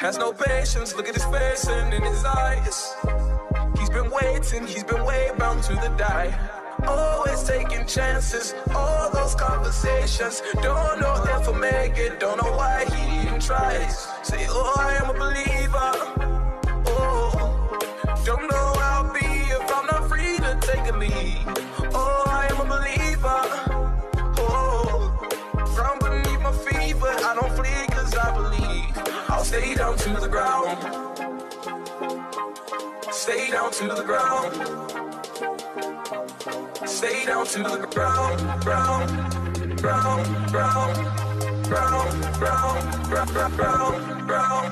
Has no patience, look at his face and in his eyes. He's been way bound to the die. Always taking chances, all those conversations. Don't know if I'll make it, don't know why he even tries. Say, oh, I am a believer. Oh, don't know how I'll be if I'm not free to take a lead. Oh, I am a believer. Oh, ground beneath my feet, but I don't flee cause I believe. I'll stay down to the ground. Stay down to the ground. Stay down to the ground, ground, ground, ground, ground, ground, ground, ground, ground.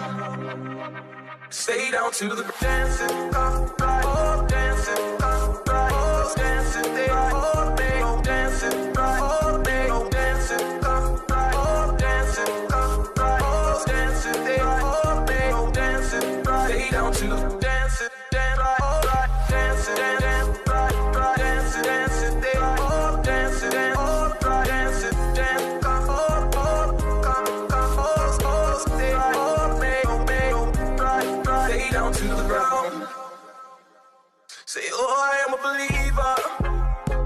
Stay down to the dancing, oh, dancing, oh, dancing, they all make, oh, dancing, oh, make, oh, dancing, oh, dancing, oh, dancing, they all make, oh, dancing, stay down to the dancing, dancing, dancing, dancing, they all dancing, all dancing, dancing, they all make, stay down to the ground. Say, oh, I am a believer.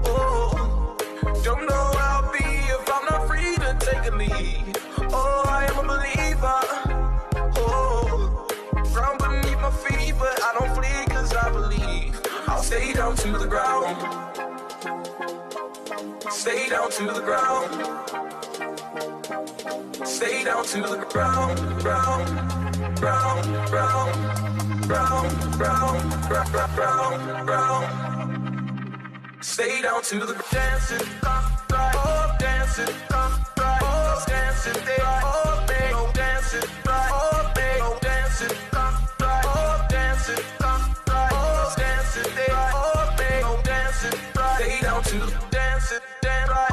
Oh, don't know how I'll be if I'm not free to take a lead. Oh, I am a believer. Oh, ground beneath my feet, but I don't flee cause I believe. I'll stay down to the ground. Stay down to the ground. Stay down to the ground, ground, ground, ground, ground, ground, ground, ground, ground. Stay down to the dancing, oh, dancing, oh, dancing, they all make, oh, dancing, oh, make, oh, dancing, oh, dancing, oh, dancing, they all make, oh, dancing, stay down to the dancing, dancing,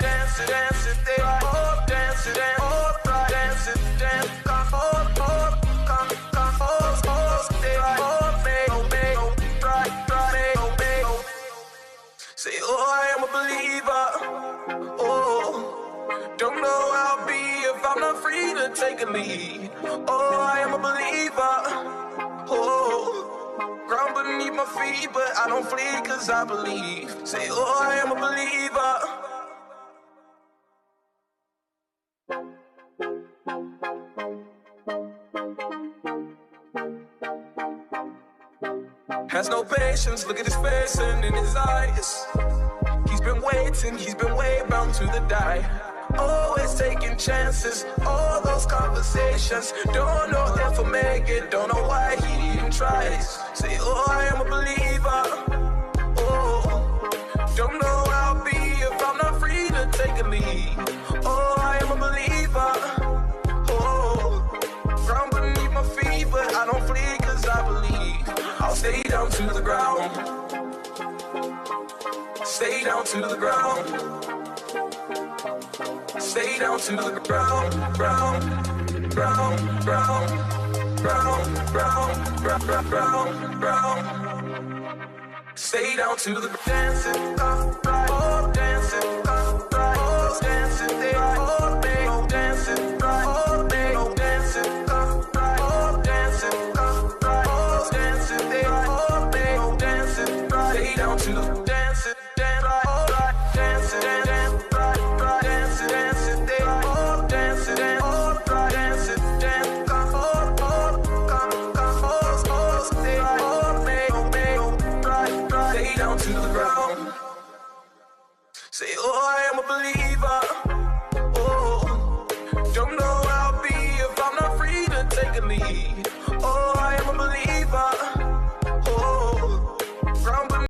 dancing, dancing, they all dancing, all dancing, dancing, they all make, say, oh, I am a believer. Oh, don't know how I'll be if I'm not free to take a lead. Oh, I am a believer. Oh, ground beneath my feet, but I don't flee cause I believe. Say, oh, I am a believer. Has no patience, look at his face and in his eyes. He's been way bound to the die. Always taking chances, all those conversations. Don't know if I'll make it, don't know why he even tries. Say, oh, I am a believer. Oh, don't know how I'll be if I'm not free to take a lead. Oh, I am a believer. Oh, ground beneath my feet, but I don't flee cause I believe. I'll stay down to the ground. Stay down to the ground. Stay down to the ground, ground, ground, ground, ground, ground, ground, ground, ground. Stay down to the dancing, oh, dancing, oh, dancing, they all make, oh, dancing, oh, make, oh, dancing, oh, dancing, dancing, they all make, oh, dancing, stay down to the dancing, dancing, dancing, they all dancing, all dancing, dancing, they all make, stay down to the ground. Say, oh, I am a believer. Oh, don't know how I'll be if I'm not free to take a lead.